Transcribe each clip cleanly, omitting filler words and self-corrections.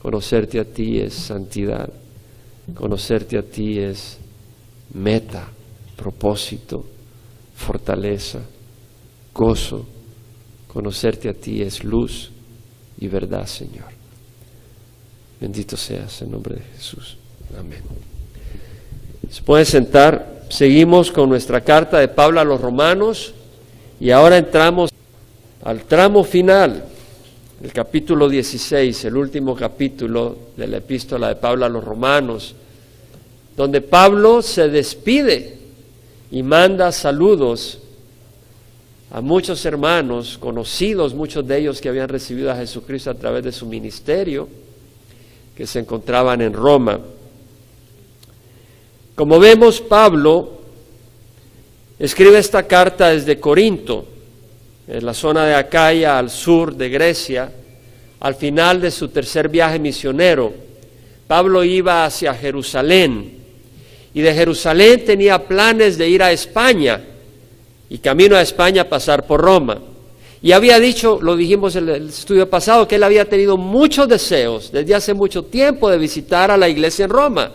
Conocerte a ti es santidad. Conocerte a ti es meta, propósito, fortaleza, gozo. Conocerte a ti es luz y verdad, Señor. Bendito seas en nombre de Jesús. Amén. Se pueden sentar. Seguimos con nuestra carta de Pablo a los Romanos y ahora entramos al tramo final, el capítulo 16, el último capítulo de la epístola de Pablo a los Romanos, donde Pablo se despide y manda saludos a muchos hermanos conocidos, muchos de ellos que habían recibido a Jesucristo a través de su ministerio, que se encontraban en Roma. Como vemos, Pablo escribe esta carta desde Corinto, en la zona de Acaya, al sur de Grecia, al final de su tercer viaje misionero. Pablo iba hacia Jerusalén, y de Jerusalén tenía planes de ir a España, y camino a España pasar por Roma. Y había dicho, lo dijimos en el estudio pasado, que él había tenido muchos deseos desde hace mucho tiempo de visitar a la iglesia en Roma,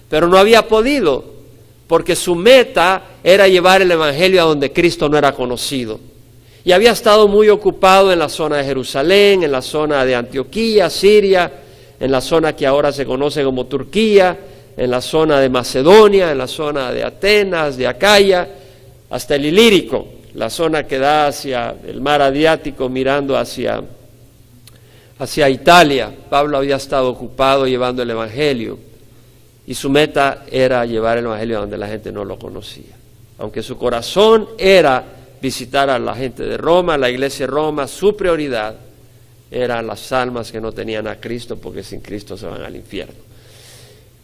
pero no había podido, porque su meta era llevar el evangelio a donde Cristo no era conocido. Y había estado muy ocupado en la zona de Jerusalén, en la zona de Antioquía, Siria, en la zona que ahora se conoce como Turquía, en la zona de Macedonia, en la zona de Atenas, de Acaya, hasta el Ilírico, la zona que da hacia el mar Adriático mirando hacia Italia. Pablo había estado ocupado llevando el evangelio y su meta era llevar el evangelio a donde la gente no lo conocía. Aunque su corazón era visitar a la gente de Roma, la iglesia de Roma, su prioridad eran las almas que no tenían a Cristo, porque sin Cristo se van al infierno.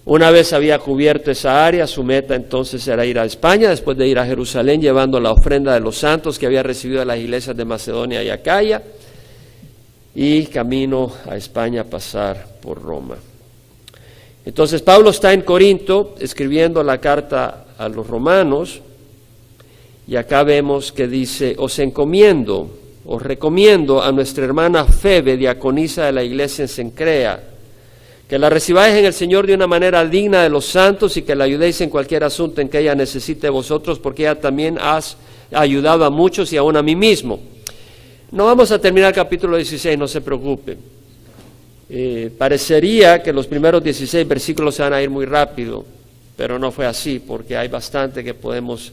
Una vez había cubierto esa área, su meta entonces era ir a España, después de ir a Jerusalén llevando la ofrenda de los santos que había recibido de las iglesias de Macedonia y Acaya, y camino a España a pasar por Roma. Entonces Pablo está en Corinto escribiendo la carta a los romanos, y acá vemos que dice: os recomiendo a nuestra hermana Febe, diaconisa de la iglesia en Cencrea, que la recibáis en el Señor de una manera digna de los santos y que la ayudéis en cualquier asunto en que ella necesite de vosotros, porque ella también ha ayudado a muchos y aún a mí mismo. No vamos a terminar el capítulo 16, no se preocupe. Parecería que los primeros 16 versículos se van a ir muy rápido, pero no fue así, porque hay bastante que podemos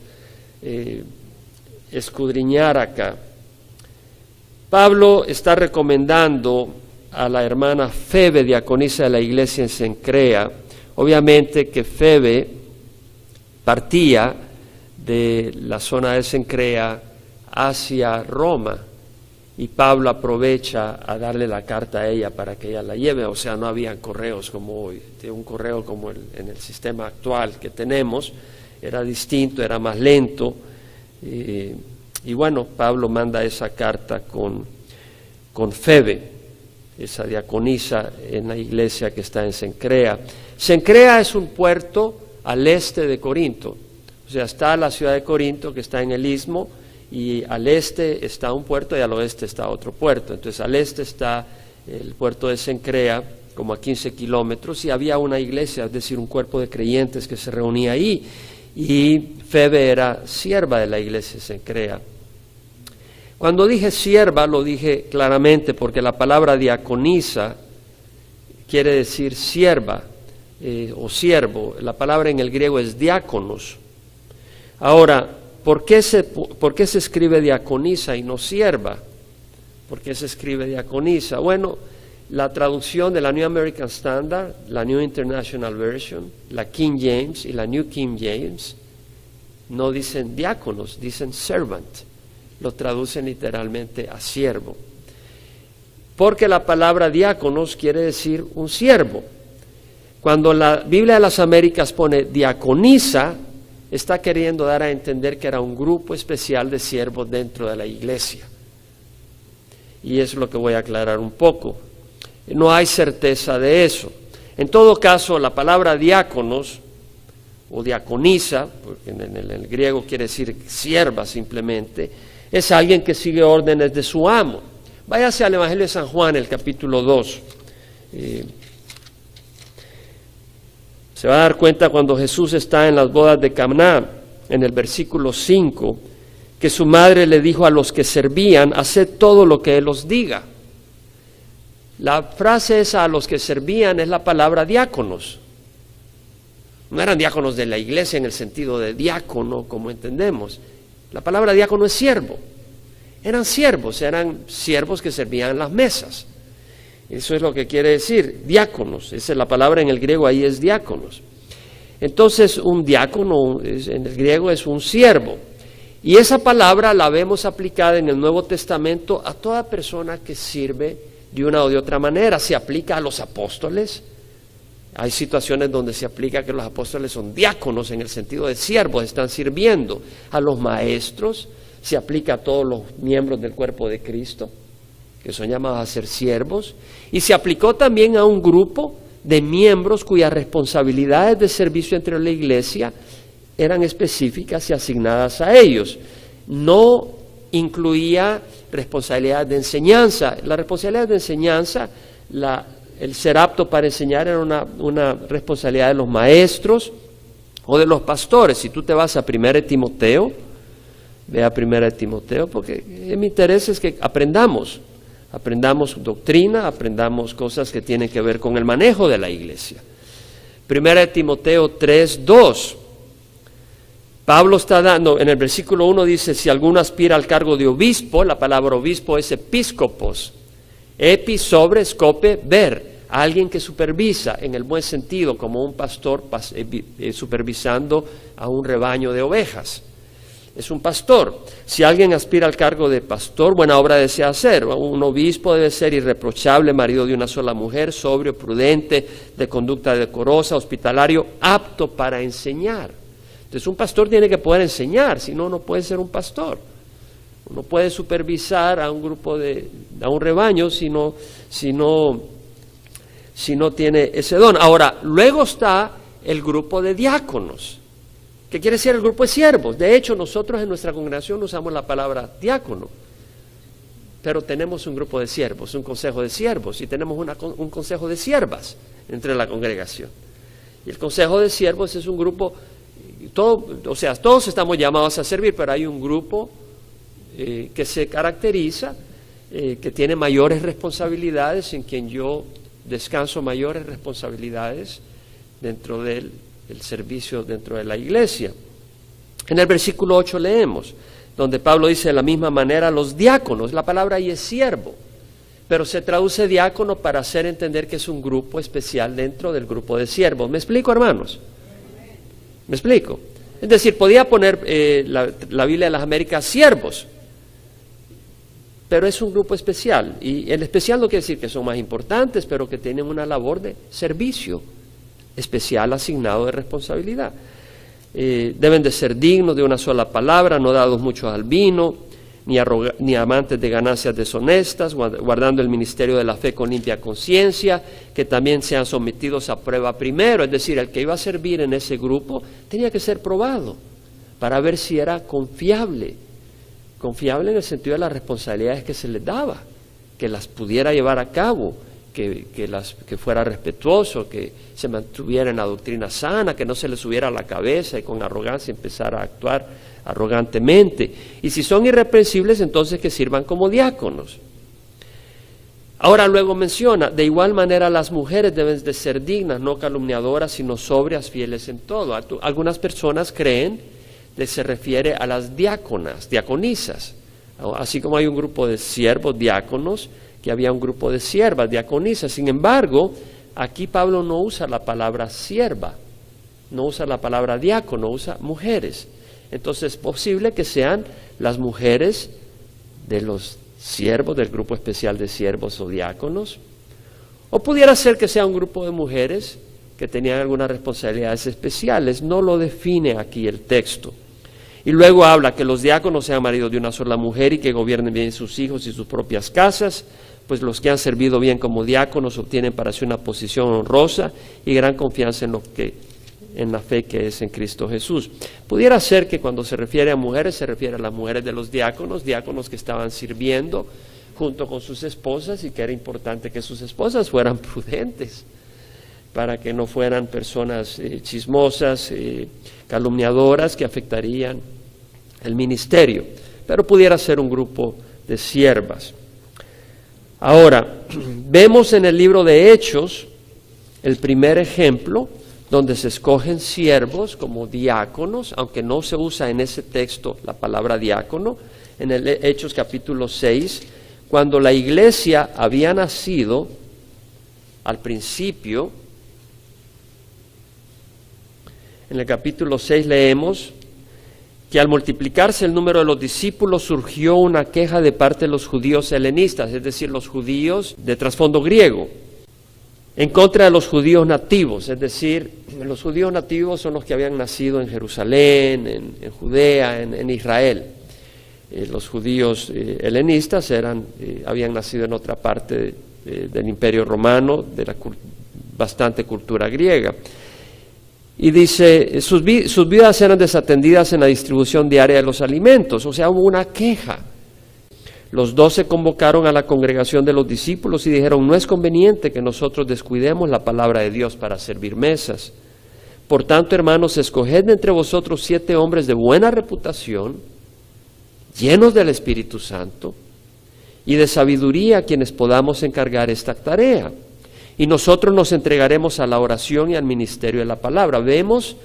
escudriñar acá. Pablo está recomendando a la hermana Febe, diaconisa de la iglesia en Cencrea. Obviamente que Febe partía de la zona de Cencrea hacia Roma, y Pablo aprovecha a darle la carta a ella para que ella la lleve. O sea, no había correos como hoy. Un correo como en el sistema actual que tenemos era distinto, era más lento, y bueno, Pablo manda esa carta con Febe, esa diaconisa en la iglesia que está en Cencrea. Cencrea es un puerto al este de Corinto, o sea, está la ciudad de Corinto, que está en el istmo, y al este está un puerto y al oeste está otro puerto. Entonces al este está el puerto de Cencrea, como a 15 kilómetros, y había una iglesia, es decir, un cuerpo de creyentes que se reunía ahí, y Febe era sierva de la iglesia de Cencrea. Cuando dije sierva, lo dije claramente porque la palabra diaconisa quiere decir sierva o siervo. La palabra en el griego es diáconos. Ahora, ¿por qué se escribe diaconisa y no sierva? ¿Por qué se escribe diaconisa? Bueno, la traducción de la New American Standard, la New International Version, la King James y la New King James no dicen diáconos, dicen servant. Lo traducen literalmente a siervo. Porque la palabra diáconos quiere decir un siervo. Cuando la Biblia de las Américas pone diaconisa, está queriendo dar a entender que era un grupo especial de siervos dentro de la iglesia. Y es lo que voy a aclarar un poco. No hay certeza de eso. En todo caso, la palabra diáconos o diaconisa, porque en el griego quiere decir sierva simplemente, es alguien que sigue órdenes de su amo. Váyase al Evangelio de San Juan, el capítulo 2. Se va a dar cuenta cuando Jesús está en las bodas de Caná, en el versículo 5, que su madre le dijo a los que servían, haced todo lo que Él os diga. La frase esa, a los que servían, es la palabra diáconos. No eran diáconos de la iglesia en el sentido de diácono, como entendemos. La palabra diácono es siervo. Eran siervos que servían en las mesas. Eso es lo que quiere decir, diáconos. Esa es la palabra en el griego, ahí es diáconos. Entonces, un diácono en el griego es un siervo. Y esa palabra la vemos aplicada en el Nuevo Testamento a toda persona que sirve de una o de otra manera. Se aplica a los apóstoles. Hay situaciones donde se aplica que los apóstoles son diáconos en el sentido de siervos, están sirviendo. A los maestros se aplica a todos los miembros del cuerpo de Cristo, que son llamados a ser siervos. Y se aplicó también a un grupo de miembros cuyas responsabilidades de servicio entre la iglesia eran específicas y asignadas a ellos. No incluía responsabilidades de enseñanza. La responsabilidad de enseñanza, el ser apto para enseñar era una responsabilidad de los maestros o de los pastores. Si tú te vas a 1 Timoteo, ve a 1 Timoteo, porque mi interés es que aprendamos doctrina, aprendamos cosas que tienen que ver con el manejo de la iglesia. 1 Timoteo 3:2. Pablo está dando, en el versículo 1 dice, si alguno aspira al cargo de obispo, la palabra obispo es episcopos, epi sobre, scope, ver, alguien que supervisa en el buen sentido, como un pastor supervisando a un rebaño de ovejas. Es un pastor. Si alguien aspira al cargo de pastor, buena obra desea hacer. Un obispo debe ser irreprochable, marido de una sola mujer, sobrio, prudente, de conducta decorosa, hospitalario, apto para enseñar. Entonces un pastor tiene que poder enseñar, si no, no puede ser un pastor. Uno puede supervisar a un grupo a un rebaño si no tiene ese don. Ahora, luego está el grupo de diáconos. ¿Qué quiere decir el grupo de siervos? De hecho, nosotros en nuestra congregación usamos la palabra diácono, pero tenemos un grupo de siervos, un consejo de siervos, y tenemos un consejo de siervas entre la congregación. Y el consejo de siervos es un grupo, todos estamos llamados a servir, pero hay un grupo que se caracteriza, que tiene mayores responsabilidades, en quien yo descanso mayores responsabilidades dentro del servicio dentro de la iglesia. En el versículo 8 leemos, donde Pablo dice de la misma manera los diáconos, la palabra ahí es siervo, pero se traduce diácono para hacer entender que es un grupo especial dentro del grupo de siervos. ¿Me explico, hermanos? ¿Me explico? Es decir, podía poner la Biblia de las Américas siervos, pero es un grupo especial, y el especial no quiere decir que son más importantes, pero que tienen una labor de servicio especial asignado de responsabilidad. Deben de ser dignos de una sola palabra, no dados muchos al vino, ni amantes de ganancias deshonestas, guardando el ministerio de la fe con limpia conciencia, que también sean sometidos a prueba primero. Es decir, el que iba a servir en ese grupo tenía que ser probado para ver si era confiable en el sentido de las responsabilidades que se les daba, que las pudiera llevar a cabo, que fuera respetuoso, que se mantuviera en la doctrina sana, que no se le subiera a la cabeza y con arrogancia empezara a actuar arrogantemente. Y si son irreprensibles, entonces que sirvan como diáconos. Ahora luego menciona, de igual manera las mujeres deben de ser dignas, no calumniadoras, sino sobrias, fieles en todo. Algunas personas creen que se refiere a las diaconisas, así como hay un grupo de siervos diáconos, que había un grupo de siervas, diaconisas. Sin embargo, aquí Pablo no usa la palabra sierva, no usa la palabra diácono, usa mujeres. Entonces es posible que sean las mujeres de los siervos, del grupo especial de siervos o diáconos, o pudiera ser que sea un grupo de mujeres que tenían algunas responsabilidades especiales. No lo define aquí el texto. Y luego habla que los diáconos sean maridos de una sola mujer y que gobiernen bien sus hijos y sus propias casas, pues los que han servido bien como diáconos obtienen para sí una posición honrosa y gran confianza en la fe que es en Cristo Jesús. Pudiera ser que cuando se refiere a mujeres, se refiere a las mujeres de los diáconos que estaban sirviendo junto con sus esposas, y que era importante que sus esposas fueran prudentes, para que no fueran personas chismosas, calumniadoras que afectarían el ministerio, pero pudiera ser un grupo de siervas. Ahora, vemos en el libro de Hechos el primer ejemplo donde se escogen siervos como diáconos, aunque no se usa en ese texto la palabra diácono, en el Hechos capítulo 6, cuando la iglesia había nacido al principio. En el capítulo 6 leemos que al multiplicarse el número de los discípulos surgió una queja de parte de los judíos helenistas, es decir, los judíos de trasfondo griego, en contra de los judíos nativos, es decir, los judíos nativos son los que habían nacido en Jerusalén, en Judea, en Israel. Los judíos helenistas habían nacido en otra parte del Imperio Romano, de la bastante cultura griega. Y dice, sus vidas eran desatendidas en la distribución diaria de los alimentos, o sea, hubo una queja. Los 12 convocaron a la congregación de los discípulos y dijeron, no es conveniente que nosotros descuidemos la palabra de Dios para servir mesas. Por tanto, hermanos, escoged de entre vosotros 7 hombres de buena reputación, llenos del Espíritu Santo y de sabiduría, a quienes podamos encargar esta tarea. Y nosotros nos entregaremos a la oración y al ministerio de la palabra. Vemos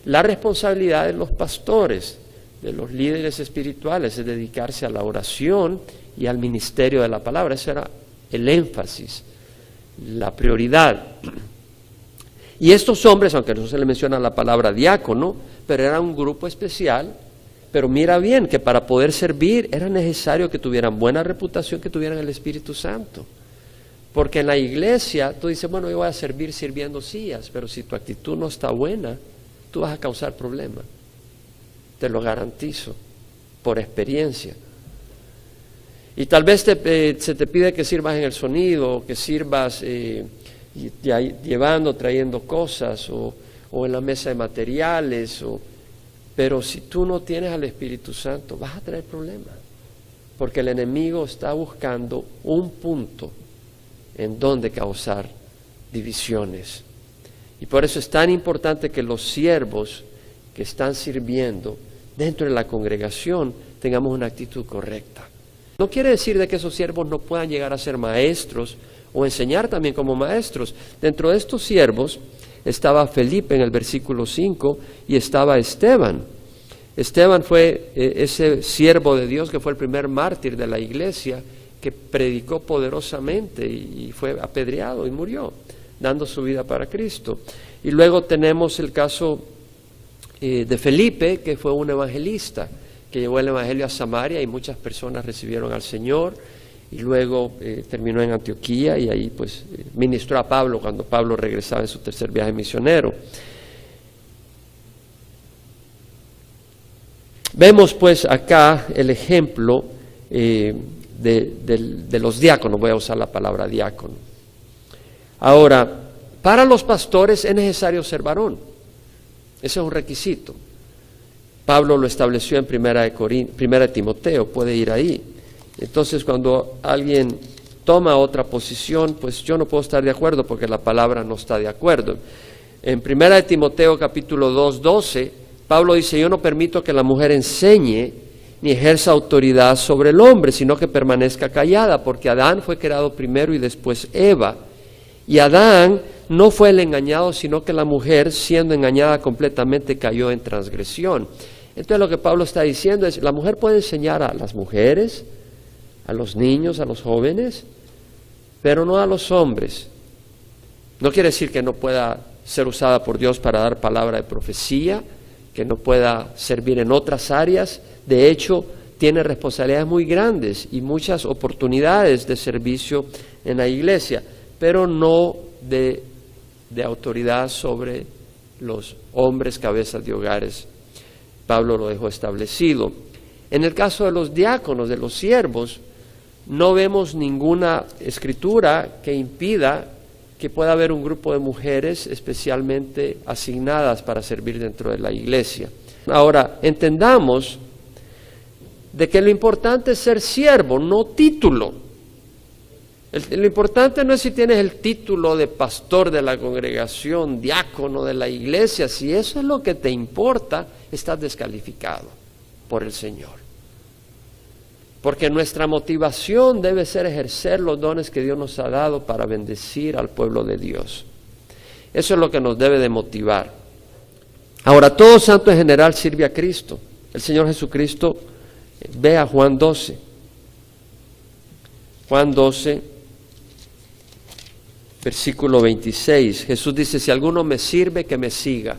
la responsabilidad de los pastores, de los líderes espirituales, es dedicarse a la oración y al ministerio de la palabra. Ese era el énfasis, la prioridad. Y estos hombres, aunque no se le menciona la palabra diácono, pero era un grupo especial. Pero mira bien que para poder servir era necesario que tuvieran buena reputación, que tuvieran el Espíritu Santo. Porque en la iglesia tú dices, bueno, yo voy a servir sirviendo sillas, pero si tu actitud no está buena, tú vas a causar problemas. Te lo garantizo, por experiencia. Y tal vez se te pide que sirvas en el sonido, que sirvas trayendo cosas, o en la mesa de materiales, pero si tú no tienes al Espíritu Santo, vas a traer problemas. Porque el enemigo está buscando un punto en donde causar divisiones. Y por eso es tan importante que los siervos que están sirviendo dentro de la congregación tengamos una actitud correcta. No quiere decir de que esos siervos no puedan llegar a ser maestros o enseñar también como maestros. Dentro de estos siervos estaba Felipe en el versículo 5 y estaba Esteban. Esteban fue ese siervo de Dios que fue el primer mártir de la iglesia, que predicó poderosamente y fue apedreado y murió, dando su vida para Cristo. Y luego tenemos el caso de Felipe, que fue un evangelista, que llevó el evangelio a Samaria y muchas personas recibieron al Señor, y luego terminó en Antioquía y ahí pues ministró a Pablo cuando Pablo regresaba en su tercer viaje misionero. Vemos pues acá el ejemplo de los diáconos, voy a usar la palabra diácono. Ahora, para los pastores es necesario ser varón, ese es un requisito. Pablo lo estableció en primera de Timoteo, puede ir ahí. Entonces, cuando alguien toma otra posición, pues yo no puedo estar de acuerdo porque la palabra no está de acuerdo. En primera de Timoteo capítulo 2:12, Pablo dice, yo no permito que la mujer enseñe ni ejerza autoridad sobre el hombre, sino que permanezca callada, porque Adán fue creado primero y después Eva. Y Adán no fue el engañado, sino que la mujer, siendo engañada completamente, cayó en transgresión. Entonces lo que Pablo está diciendo es, la mujer puede enseñar a las mujeres, a los niños, a los jóvenes, pero no a los hombres. No quiere decir que no pueda ser usada por Dios para dar palabra de profecía, que no pueda servir en otras áreas. De hecho, tiene responsabilidades muy grandes y muchas oportunidades de servicio en la iglesia, pero no de autoridad sobre los hombres cabezas de hogares. Pablo lo dejó establecido. En el caso de los diáconos, de los siervos, no vemos ninguna escritura que impida que pueda haber un grupo de mujeres especialmente asignadas para servir dentro de la iglesia. Ahora, entendamos de que lo importante es ser siervo, no título. Lo importante no es si tienes el título de pastor de la congregación, diácono de la iglesia. Si eso es lo que te importa, estás descalificado por el Señor. Porque nuestra motivación debe ser ejercer los dones que Dios nos ha dado para bendecir al pueblo de Dios. Eso es lo que nos debe de motivar. Ahora, todo santo en general sirve a Cristo. El Señor Jesucristo, ve a Juan 12. Juan 12, versículo 26. Jesús dice, si alguno me sirve, que me siga.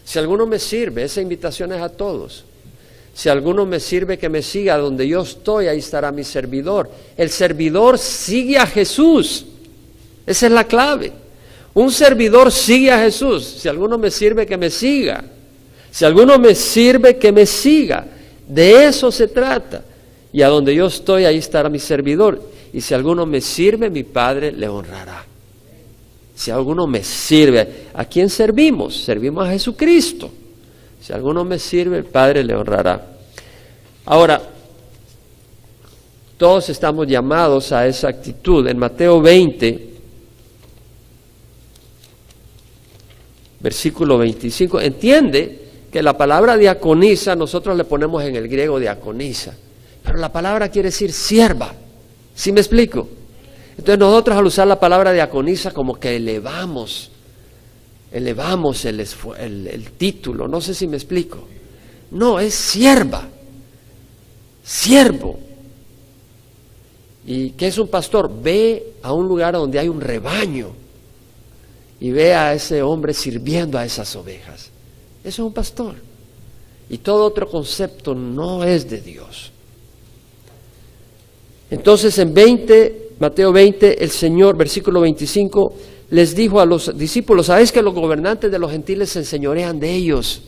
Si alguno me sirve, esa invitación es a todos. Si alguno me sirve, que me siga. Donde yo estoy, ahí estará mi servidor. El servidor sigue a Jesús. Esa es la clave. Un servidor sigue a Jesús. Si alguno me sirve, que me siga. Si alguno me sirve, que me siga. De eso se trata. Y a donde yo estoy, ahí estará mi servidor. Y si alguno me sirve, mi Padre le honrará. Si alguno me sirve, ¿a quién servimos? Servimos a Jesucristo. Si alguno me sirve, el Padre le honrará. Ahora, todos estamos llamados a esa actitud. En Mateo 20, versículo 25, entiende que la palabra diaconisa nosotros le ponemos en el griego diaconisa, pero la palabra quiere decir sierva. ¿Sí me explico? Entonces nosotros al usar la palabra diaconisa como que elevamos el título, no sé si me explico. No, es sierva, siervo. ¿Y qué es un pastor? Ve a un lugar donde hay un rebaño y ve a ese hombre sirviendo a esas ovejas. Eso es un pastor. Y todo otro concepto no es de Dios. Entonces en Mateo 20, el Señor, versículo 25, les dijo a los discípulos, ¿sabéis que los gobernantes de los gentiles se enseñorean de ellos?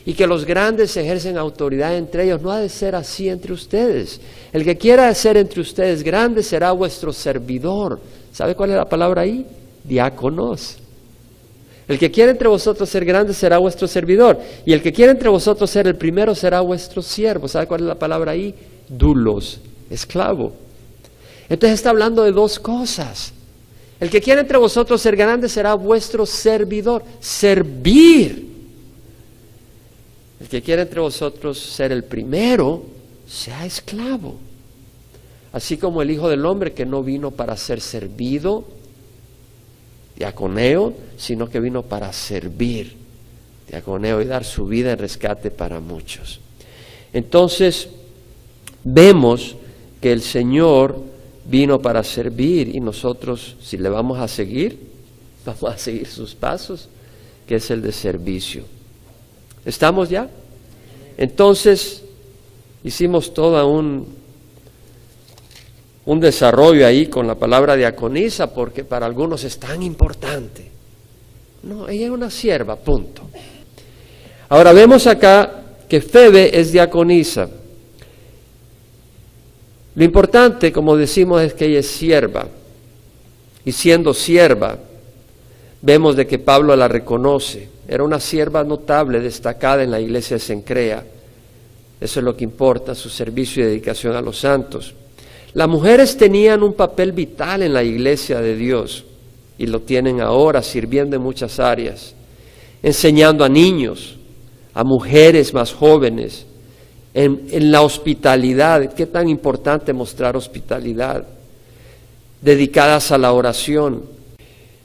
Y que los grandes ejercen autoridad entre ellos. No ha de ser así entre ustedes. El que quiera ser entre ustedes grande será vuestro servidor. ¿Sabe cuál es la palabra ahí? Diáconos. El que quiera entre vosotros ser grande será vuestro servidor. Y el que quiera entre vosotros ser el primero será vuestro siervo. ¿Sabe cuál es la palabra ahí? Dulos, esclavo. Entonces está hablando de dos cosas. El que quiera entre vosotros ser grande será vuestro servidor. Servir. El que quiera entre vosotros ser el primero, sea esclavo. Así como el Hijo del Hombre, que no vino para ser servido, diaconeo, sino que vino para servir, diaconeo, y dar su vida en rescate para muchos. Entonces, vemos que el Señor vino para servir y nosotros, si le vamos a seguir sus pasos, que es el de servicio. ¿Estamos ya? Entonces, hicimos todo un desarrollo ahí con la palabra diaconisa, porque para algunos es tan importante. No, ella es una sierva, punto. Ahora vemos acá que Febe es diaconisa. Lo importante, como decimos, es que ella es sierva. Y siendo sierva, vemos de que Pablo la reconoce. Era una sierva notable, destacada en la iglesia de Cencrea. Eso es lo que importa, su servicio y dedicación a los santos. Las mujeres tenían un papel vital en la iglesia de Dios y lo tienen ahora, sirviendo en muchas áreas, enseñando a niños, a mujeres más jóvenes, en la hospitalidad. Qué tan importante mostrar hospitalidad, dedicadas a la oración,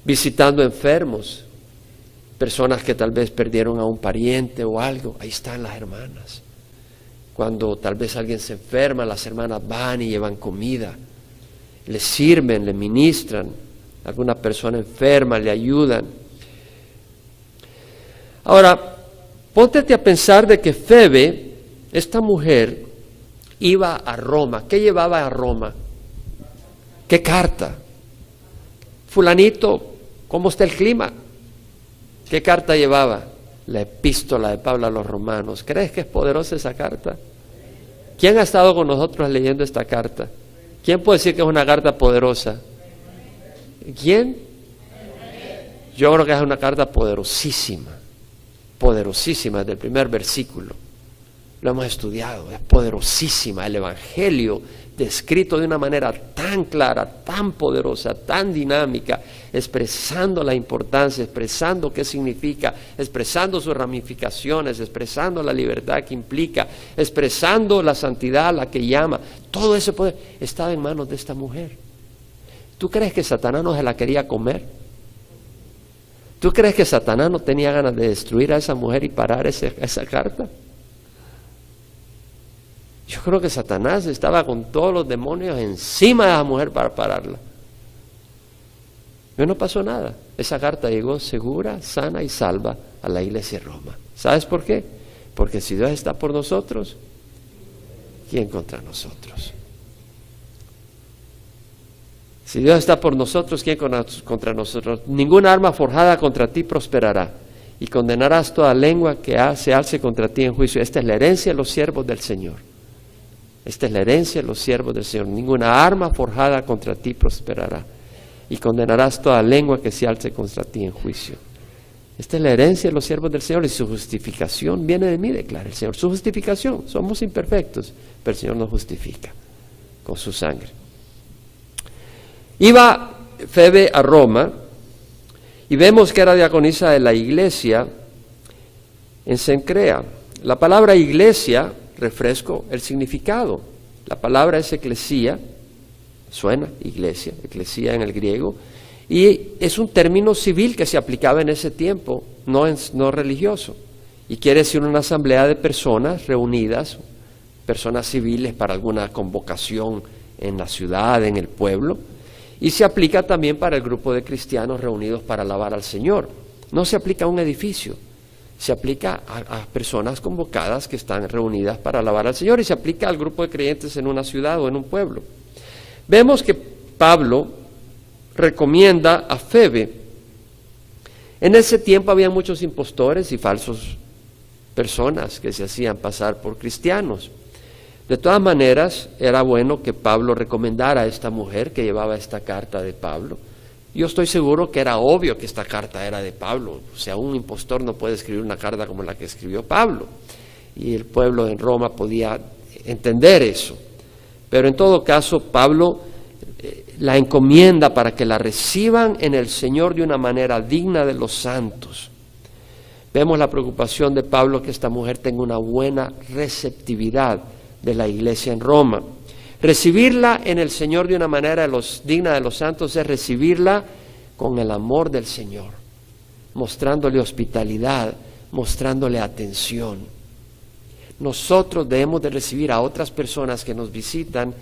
visitando enfermos, personas que tal vez perdieron a un pariente o algo. Ahí están las hermanas. Cuando tal vez alguien se enferma, las hermanas van y llevan comida, le sirven, le ministran. Alguna persona enferma, le ayudan. Ahora, póntete a pensar de que Febe, esta mujer, iba a Roma. ¿Qué llevaba a Roma? ¿Qué carta? Fulanito, ¿cómo está el clima? ¿Qué carta llevaba? La epístola de Pablo a los romanos. ¿Crees que es poderosa esa carta? ¿Quién ha estado con nosotros leyendo esta carta? ¿Quién puede decir que es una carta poderosa? ¿Quién? Yo creo que es una carta poderosísima, poderosísima desde el primer versículo. lo hemos estudiado, es poderosísima. El Evangelio descrito de una manera tan clara, tan poderosa, tan dinámica, expresando la importancia, expresando qué significa, expresando sus ramificaciones, expresando la libertad que implica, expresando la santidad a la que llama. Todo ese poder estaba en manos de esta mujer. ¿Tú crees que Satanás no se la quería comer? ¿Tú crees que Satanás no tenía ganas de destruir a esa mujer y parar esa carta? Yo creo que Satanás estaba con todos los demonios encima de la mujer para pararla. Pero no pasó nada. Esa carta llegó segura, sana y salva a la iglesia de Roma. ¿Sabes por qué? Porque si Dios está por nosotros, ¿quién contra nosotros? Si Dios está por nosotros, ¿quién contra nosotros? Ninguna arma forjada contra ti prosperará, y condenarás toda lengua que se alce contra ti en juicio. Esta es la herencia de los siervos del Señor. Esta es la herencia de los siervos del Señor. Ninguna arma forjada contra ti prosperará, y condenarás toda lengua que se alce contra ti en juicio. Esta es la herencia de los siervos del Señor, y su justificación viene de mí, declara el Señor. Su justificación, somos imperfectos, pero el Señor nos justifica con su sangre. Iba Febe a Roma, y vemos que era diaconisa de la iglesia en Cencrea. La palabra iglesia, refresco el significado. La palabra es eclesía, suena iglesia, eclesía en el griego, y es un término civil que se aplicaba en ese tiempo, no religioso, y quiere decir una asamblea de personas reunidas, personas civiles para alguna convocación en la ciudad, en el pueblo, y se aplica también para el grupo de cristianos reunidos para alabar al Señor. No se aplica a un edificio, se aplica a personas convocadas que están reunidas para alabar al Señor, y se aplica al grupo de creyentes en una ciudad o en un pueblo. Vemos que Pablo recomienda a Febe. En ese tiempo había muchos impostores y falsos personas que se hacían pasar por cristianos. De todas maneras, era bueno que Pablo recomendara a esta mujer que llevaba esta carta de Pablo. Yo estoy seguro que era obvio que esta carta era de Pablo. O sea, un impostor no puede escribir una carta como la que escribió Pablo. Y el pueblo en Roma podía entender eso. Pero en todo caso, Pablo la encomienda para que la reciban en el Señor de una manera digna de los santos. Vemos la preocupación de Pablo que esta mujer tenga una buena receptividad de la iglesia en Roma. Recibirla en el Señor de una manera digna de los santos es recibirla con el amor del Señor, mostrándole hospitalidad, mostrándole atención. Nosotros debemos de recibir a otras personas que nos visitan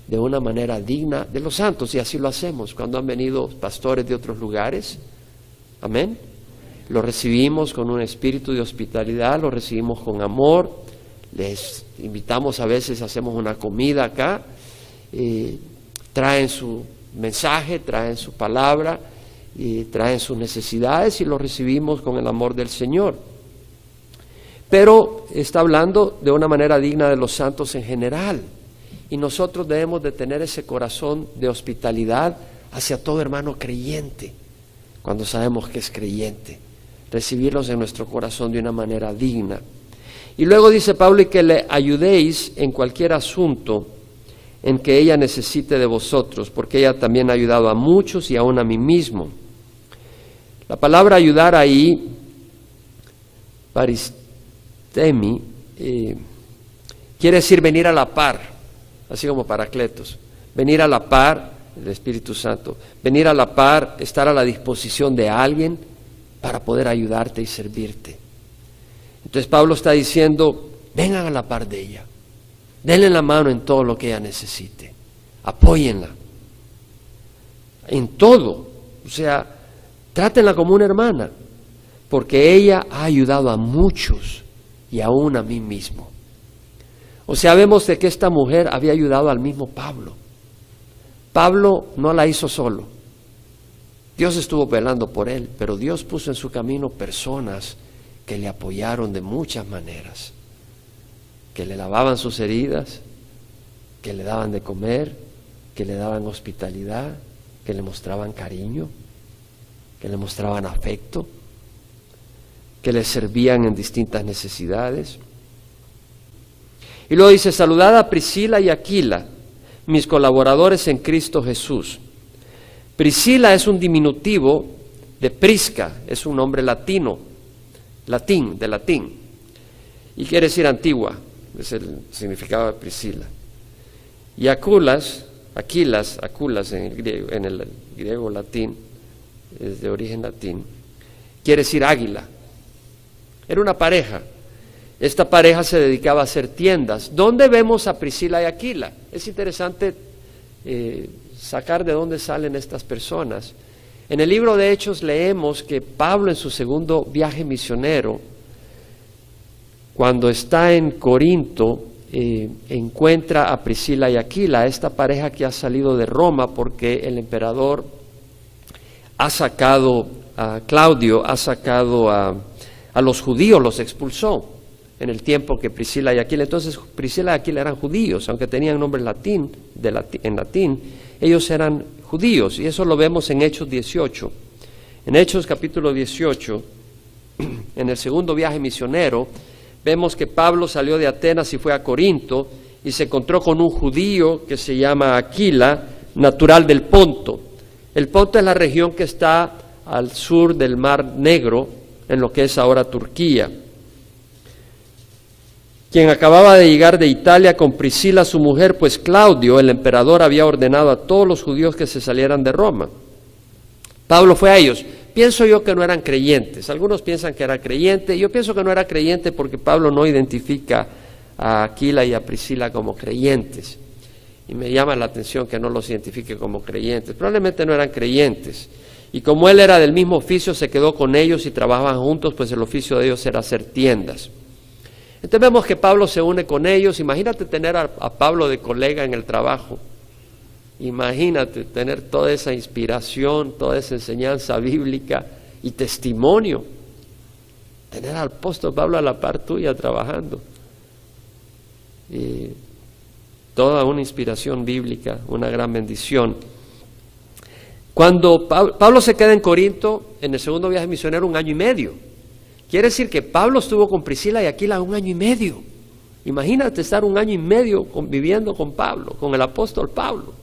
de una manera digna de los santos, y así lo hacemos cuando han venido pastores de otros lugares. Amén. Lo recibimos con un espíritu de hospitalidad, lo recibimos con amor. Les invitamos, a veces hacemos una comida acá, traen su mensaje, traen su palabra, traen sus necesidades, y lo recibimos con el amor del Señor. Pero está hablando de una manera digna de los santos en general, y nosotros debemos de tener ese corazón de hospitalidad hacia todo hermano creyente, cuando sabemos que es creyente, recibirlos en nuestro corazón de una manera digna. Y luego dice Pablo, y que le ayudéis en cualquier asunto en que ella necesite de vosotros, porque ella también ha ayudado a muchos y aún a mí mismo. La palabra ayudar ahí, paristemi, quiere decir venir a la par, así como paracletos, venir a la par del Espíritu Santo, venir a la par, estar a la disposición de alguien para poder ayudarte y servirte. Entonces Pablo está diciendo, vengan a la par de ella, denle la mano en todo lo que ella necesite, apóyenla en todo, o sea, trátenla como una hermana, porque ella ha ayudado a muchos y aún a mí mismo. O sea, vemos de que esta mujer había ayudado al mismo Pablo. Pablo no la hizo solo, Dios estuvo velando por él, pero Dios puso en su camino personas que le apoyaron de muchas maneras, que le lavaban sus heridas, que le daban de comer, que le daban hospitalidad, que le mostraban cariño, que le mostraban afecto, que le servían en distintas necesidades. Y luego dice, saludad a Priscila y Aquila, mis colaboradores en Cristo Jesús. Priscila es un diminutivo de Prisca, es un nombre latín, de latín, y quiere decir antigua, es el significado de Priscila. Y Aculas en el griego latín, es de origen latín, quiere decir águila. Era una pareja. Esta pareja se dedicaba a hacer tiendas. ¿Dónde vemos a Priscila y Aquila? Es interesante sacar de dónde salen estas personas. En el libro de Hechos leemos que Pablo en su segundo viaje misionero, cuando está en Corinto, encuentra a Priscila y Aquila, esta pareja que ha salido de Roma porque el emperador Claudio ha sacado a los judíos, los expulsó en el tiempo que Priscila y Aquila. Entonces Priscila y Aquila eran judíos, aunque tenían nombre en latín, ellos eran judíos, y eso lo vemos en Hechos 18. En Hechos capítulo 18, en el segundo viaje misionero, vemos que Pablo salió de Atenas y fue a Corinto y se encontró con un judío que se llama Aquila, natural del Ponto. El Ponto es la región que está al sur del Mar Negro, en lo que es ahora Turquía, quien acababa de llegar de Italia con Priscila, su mujer, pues Claudio, el emperador, había ordenado a todos los judíos que se salieran de Roma. Pablo fue a ellos. Pienso yo que no eran creyentes. Algunos piensan que era creyente. Yo pienso que no era creyente porque Pablo no identifica a Aquila y a Priscila como creyentes. Y me llama la atención que no los identifique como creyentes. Probablemente no eran creyentes. Y como él era del mismo oficio, se quedó con ellos y trabajaban juntos, pues el oficio de ellos era hacer tiendas. Entonces vemos que Pablo se une con ellos. Imagínate tener a Pablo de colega en el trabajo. Imagínate tener toda esa inspiración, toda esa enseñanza bíblica y testimonio. Tener al apóstol Pablo a la par tuya trabajando. Y toda una inspiración bíblica, una gran bendición. Cuando Pablo se queda en Corinto, en el segundo viaje misionero, 1 año y medio. Quiere decir que Pablo estuvo con Priscila y Aquila 1 año y medio. Imagínate estar 1 año y medio viviendo con Pablo, con el apóstol Pablo,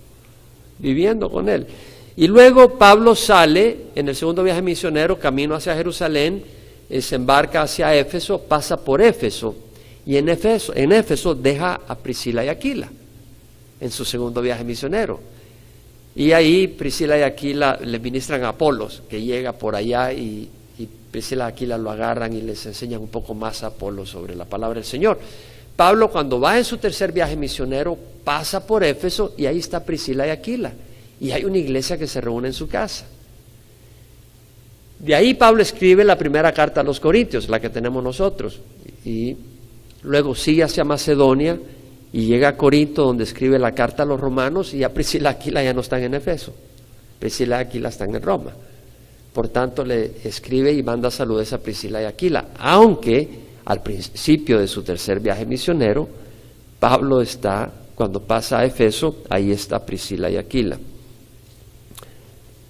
viviendo con él. Y luego Pablo sale en el segundo viaje misionero, camino hacia Jerusalén, se embarca hacia Éfeso, pasa por Éfeso, y en Éfeso deja a Priscila y Aquila en su segundo viaje misionero. Y ahí Priscila y Aquila le ministran a Apolos, que llega por allá, y Priscila y Aquila lo agarran y les enseñan un poco más a Apolos sobre la palabra del Señor. Pablo, cuando va en su tercer viaje misionero, pasa por Éfeso y ahí está Priscila y Aquila. Y hay una iglesia que se reúne en su casa. De ahí Pablo escribe la primera carta a los Corintios, la que tenemos nosotros. Y luego sigue hacia Macedonia y llega a Corinto, donde escribe la carta a los romanos, y ya Priscila y Aquila ya no están en Éfeso. Priscila y Aquila están en Roma. Por tanto, le escribe y manda saludos a Priscila y Aquila, aunque al principio de su tercer viaje misionero, Pablo está, cuando pasa a Éfeso, ahí está Priscila y Aquila.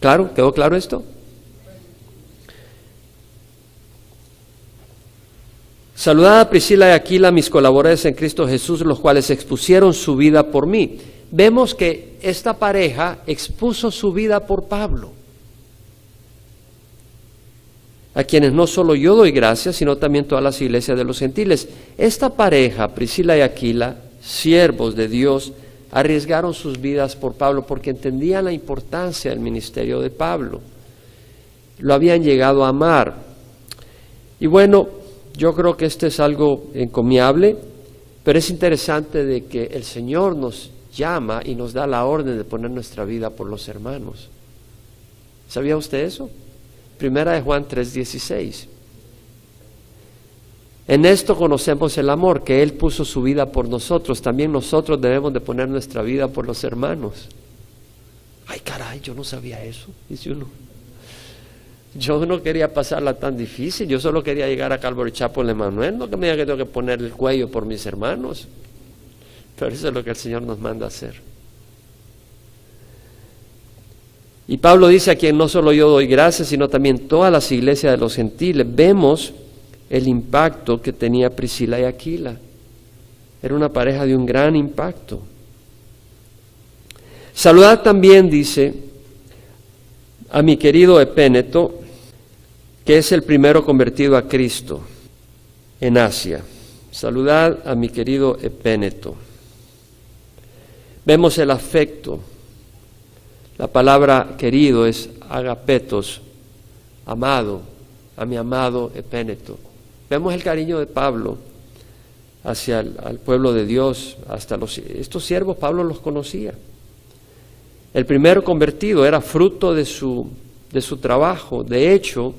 ¿Claro? ¿Quedó claro esto? Saludad a Priscila y Aquila, mis colaboradores en Cristo Jesús, los cuales expusieron su vida por mí. Vemos que esta pareja expuso su vida por Pablo, a quienes no solo yo doy gracias, sino también todas las iglesias de los gentiles. Esta pareja, Priscila y Aquila, siervos de Dios, arriesgaron sus vidas por Pablo porque entendían la importancia del ministerio de Pablo. Lo habían llegado a amar. Y bueno, yo creo que esto es algo encomiable, pero es interesante de que el Señor nos llama y nos da la orden de poner nuestra vida por los hermanos. ¿Sabía usted eso? Primera de Juan 3:16. En esto conocemos el amor, que Él puso su vida por nosotros. También nosotros debemos de poner nuestra vida por los hermanos. Ay, caray, yo no sabía eso, dice uno. Yo no quería pasarla tan difícil, yo solo quería llegar a Calvary Chapel Emanuel, no que me diga que tengo que poner el cuello por mis hermanos. Pero eso es lo que el Señor nos manda a hacer. Y Pablo dice: a quien no solo yo doy gracias, sino también todas las iglesias de los gentiles. Vemos el impacto que tenía Priscila y Aquila. Era una pareja de un gran impacto. Saludad también, dice, a mi querido Epéneto, que es el primero convertido a Cristo en Asia. Saludad a mi querido Epéneto. Vemos el afecto. La palabra querido es agapetos, amado, a mi amado Epéneto. Vemos el cariño de Pablo hacia el pueblo de Dios, hasta estos siervos Pablo los conocía. El primero convertido era fruto de su trabajo. De hecho,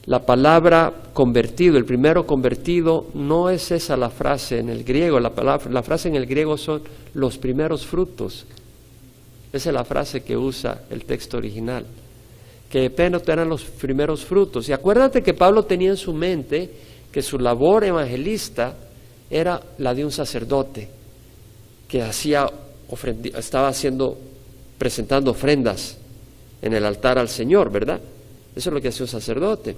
la palabra convertido, el primero convertido, no es esa la frase en el griego. La frase en el griego son los primeros frutos. Esa es la frase que usa el texto original. Que Epéneto eran los primeros frutos. Y acuérdate que Pablo tenía en su mente que su labor evangelista era la de un sacerdote que estaba presentando ofrendas en el altar al Señor, ¿verdad? Eso es lo que hace un sacerdote.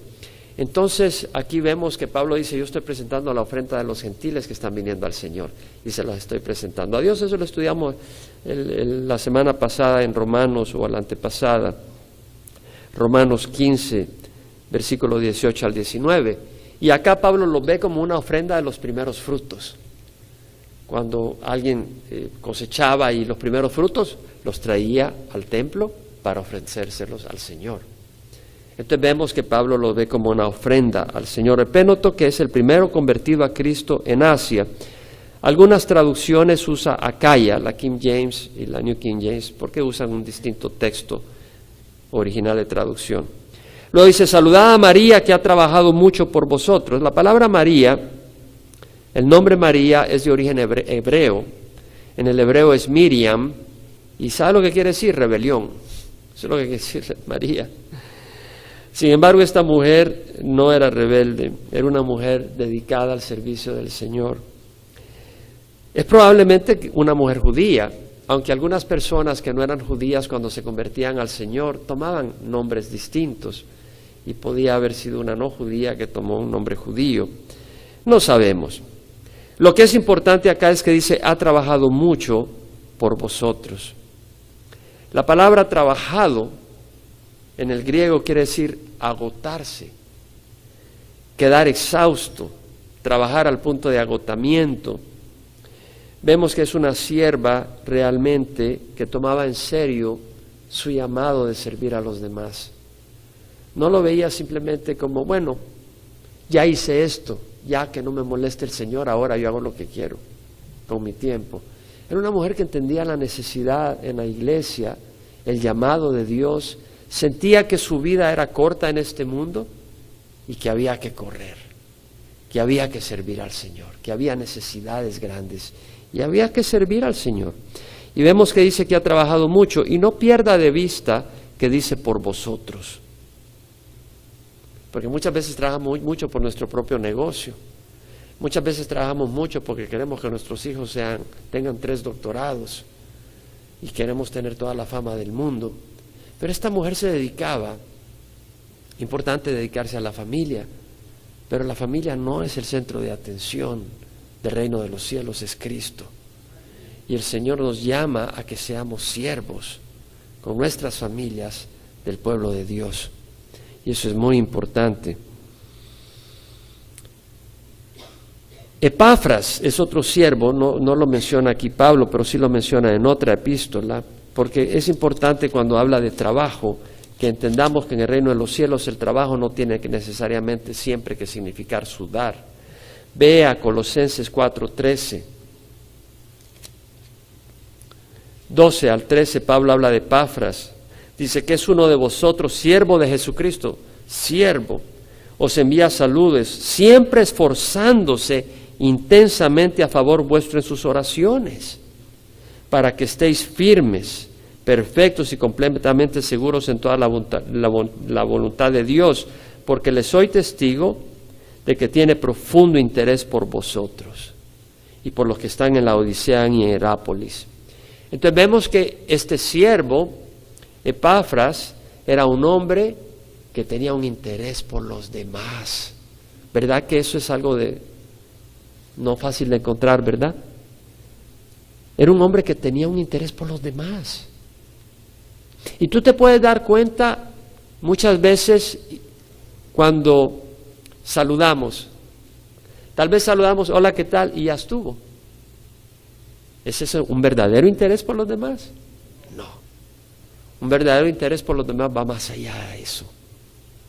Entonces, aquí vemos que Pablo dice, yo estoy presentando la ofrenda de los gentiles que están viniendo al Señor, y se las estoy presentando a Dios. Eso lo estudiamos la semana pasada en Romanos, o la antepasada, Romanos 15, versículo 18 al 19. Y acá Pablo lo ve como una ofrenda de los primeros frutos. Cuando alguien cosechaba y los primeros frutos, los traía al templo para ofrecérselos al Señor. Entonces vemos que Pablo lo ve como una ofrenda al Señor. Epéneto, que es el primero convertido a Cristo en Asia. Algunas traducciones usa Acaya, la King James y la New King James, porque usan un distinto texto original de traducción. Luego dice, saludad a María, que ha trabajado mucho por vosotros. La palabra María, el nombre María es de origen hebreo. En el hebreo es Miriam, y ¿sabe lo que quiere decir? Rebelión. Eso es lo que quiere decir María. Sin embargo, esta mujer no era rebelde, era una mujer dedicada al servicio del Señor. Es probablemente una mujer judía, aunque algunas personas que no eran judías cuando se convertían al Señor tomaban nombres distintos, y podía haber sido una no judía que tomó un nombre judío. No sabemos. Lo que es importante acá es que dice, ha trabajado mucho por vosotros. La palabra trabajado en el griego quiere decir agotarse, quedar exhausto, trabajar al punto de agotamiento. Vemos que es una sierva realmente que tomaba en serio su llamado de servir a los demás. No lo veía simplemente como, bueno, ya hice esto, ya que no me moleste el Señor, ahora yo hago lo que quiero con mi tiempo. Era una mujer que entendía la necesidad en la iglesia, el llamado de Dios. Sentía que su vida era corta en este mundo y que había que correr, que había que servir al Señor, que había necesidades grandes y había que servir al Señor. Y vemos que dice que ha trabajado mucho, y no pierda de vista que dice por vosotros, porque muchas veces trabajamos mucho por nuestro propio negocio, muchas veces trabajamos mucho porque queremos que nuestros hijos tengan 3 doctorados y queremos tener toda la fama del mundo. Pero esta mujer se dedicaba, importante dedicarse a la familia, pero la familia no es el centro de atención del reino de los cielos, es Cristo. Y el Señor nos llama a que seamos siervos con nuestras familias del pueblo de Dios. Y eso es muy importante. Epafras es otro siervo, no lo menciona aquí Pablo, pero sí lo menciona en otra epístola, porque es importante cuando habla de trabajo, que entendamos que en el reino de los cielos el trabajo no tiene que necesariamente siempre que significar sudar. Ve a Colosenses 4:13. 12 al 13, Pablo habla de Epafras. Dice que es uno de vosotros, siervo de Jesucristo, siervo. Os envía saludos, siempre esforzándose intensamente a favor vuestro en sus oraciones, para que estéis firmes, perfectos y completamente seguros en toda la voluntad de Dios, porque les soy testigo de que tiene profundo interés por vosotros y por los que están en la Odisea y en Herápolis. Entonces vemos que este siervo, Epafras, era un hombre que tenía un interés por los demás. ¿Verdad que eso es algo de no fácil de encontrar, ¿verdad? Era un hombre que tenía un interés por los demás. Y tú te puedes dar cuenta muchas veces cuando saludamos. Tal vez saludamos, hola, ¿qué tal? Y ya estuvo. ¿Es eso un verdadero interés por los demás? No. Un verdadero interés por los demás va más allá de eso.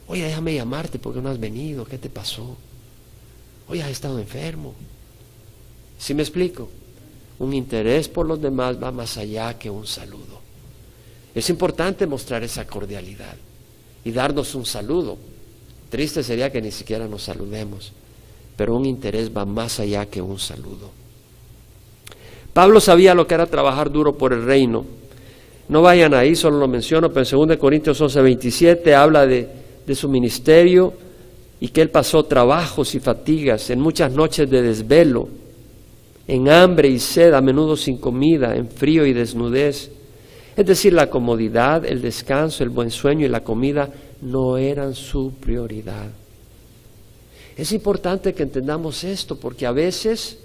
Oye, déjame llamarte porque no has venido. ¿Qué te pasó? Oye, has estado enfermo. ¿Sí me explico? Un interés por los demás va más allá que un saludo. Es importante mostrar esa cordialidad y darnos un saludo. Triste sería que ni siquiera nos saludemos, pero un interés va más allá que un saludo. Pablo sabía lo que era trabajar duro por el reino. No vayan ahí, solo lo menciono, pero en 2 Corintios 11:27 habla de su ministerio y que él pasó trabajos y fatigas en muchas noches de desvelo, en hambre y sed, a menudo sin comida, en frío y desnudez. Es decir, la comodidad, el descanso, el buen sueño y la comida no eran su prioridad. Es importante que entendamos esto, porque a veces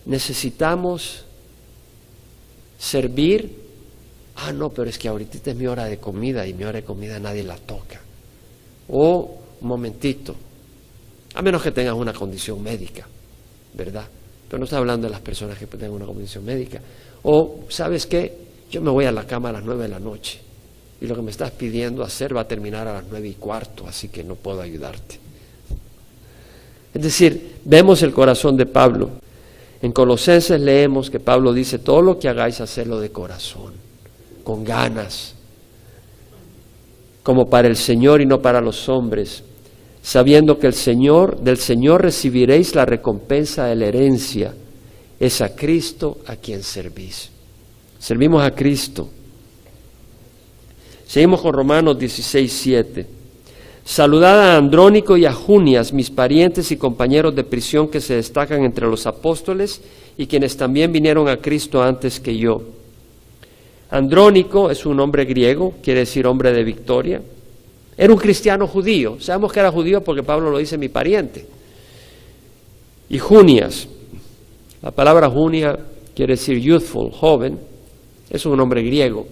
necesitamos servir. No, pero es que ahorita es mi hora de comida y mi hora de comida nadie la toca. O, un momentito, a menos que tengas una condición médica, ¿verdad? Pero no estoy hablando de las personas que tengan una condición médica. O, ¿sabes qué? Yo me voy a la cama a las 9 de la noche y lo que me estás pidiendo hacer va a terminar a las 9:15, así que no puedo ayudarte. Es decir, vemos el corazón de Pablo. En Colosenses leemos que Pablo dice, todo lo que hagáis, hacedlo de corazón, con ganas, como para el Señor y no para los hombres, sabiendo que del Señor recibiréis la recompensa de la herencia, es a Cristo a quien servís. Servimos a Cristo. Seguimos con Romanos 16:7. Saludad a Andrónico y a Junias, mis parientes y compañeros de prisión que se destacan entre los apóstoles y quienes también vinieron a Cristo antes que yo. Andrónico es un nombre griego, quiere decir hombre de victoria. Era un cristiano judío. Sabemos que era judío porque Pablo lo dice, mi pariente. Y Junias, la palabra Junia quiere decir youthful, joven, es un nombre griego.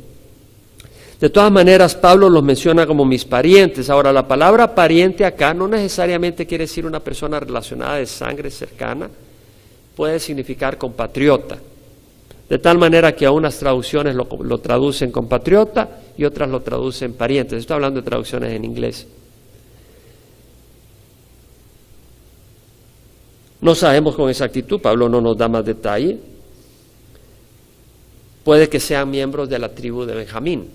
De todas maneras, Pablo los menciona como mis parientes. Ahora, la palabra pariente acá no necesariamente quiere decir una persona relacionada de sangre cercana, puede significar compatriota. De tal manera que a unas traducciones lo traducen compatriota y otras lo traducen parientes. Estoy hablando de traducciones en inglés. No sabemos con exactitud, Pablo no nos da más detalle. Puede que sean miembros de la tribu de Benjamín,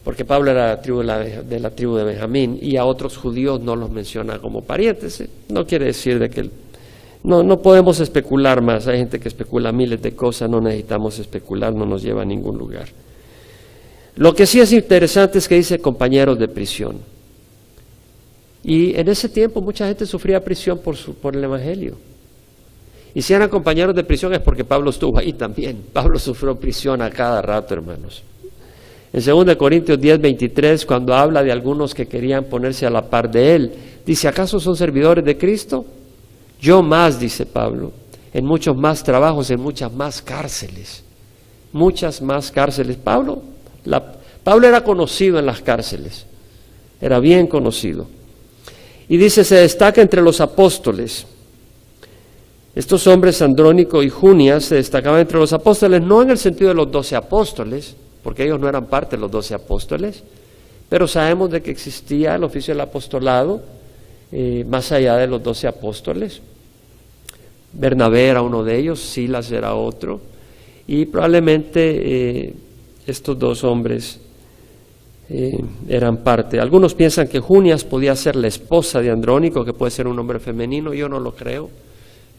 porque Pablo era de la tribu de Benjamín, y a otros judíos no los menciona como parientes. No quiere decir de que no podemos especular más. Hay gente que especula miles de cosas, no necesitamos especular, no nos lleva a ningún lugar. Lo que sí es interesante es que dice compañeros de prisión. Y en ese tiempo mucha gente sufría prisión por el Evangelio. Y si eran compañeros de prisión es porque Pablo estuvo ahí también. Pablo sufrió prisión a cada rato, hermanos. En 2 Corintios 10:23, cuando habla de algunos que querían ponerse a la par de él, dice, ¿acaso son servidores de Cristo? Yo más, dice Pablo, en muchos más trabajos, en muchas más cárceles. Muchas más cárceles. Pablo era conocido en las cárceles. Era bien conocido. Y dice, se destaca entre los apóstoles. Estos hombres, Andrónico y Junias, se destacaban entre los apóstoles, no en el sentido de los 12 apóstoles, porque ellos no eran parte de los 12 apóstoles, pero sabemos de que existía el oficio del apostolado más allá de los 12 apóstoles. Bernabé era uno de ellos, Silas era otro, y probablemente estos dos hombres eran parte. Algunos piensan que Junias podía ser la esposa de Andrónico, que puede ser un hombre femenino. Yo no lo creo.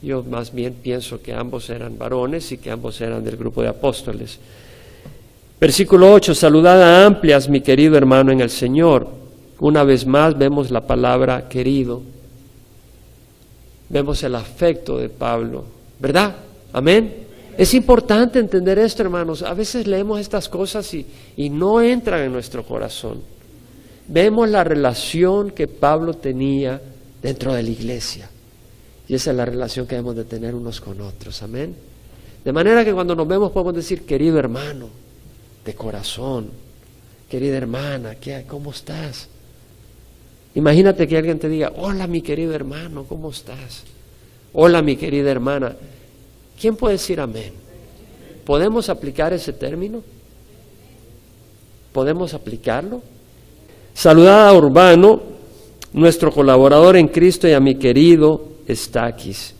Yo más bien pienso que ambos eran varones y que ambos eran del grupo de apóstoles. Versículo 8, saludad a Amplias, mi querido hermano en el Señor. Una vez más vemos la palabra querido. Vemos el afecto de Pablo, ¿verdad? Amén. Es importante entender esto, hermanos. A veces leemos estas cosas y no entran en nuestro corazón. Vemos la relación que Pablo tenía dentro de la iglesia. Y esa es la relación que debemos de tener unos con otros, amén. De manera que cuando nos vemos podemos decir, querido hermano, de corazón, querida hermana, ¿cómo estás? Imagínate que alguien te diga, hola mi querido hermano, ¿cómo estás? Hola mi querida hermana. ¿Quién puede decir amén? ¿Podemos aplicar ese término? ¿Podemos aplicarlo? Saludad a Urbano, nuestro colaborador en Cristo, y a mi querido Estaquis.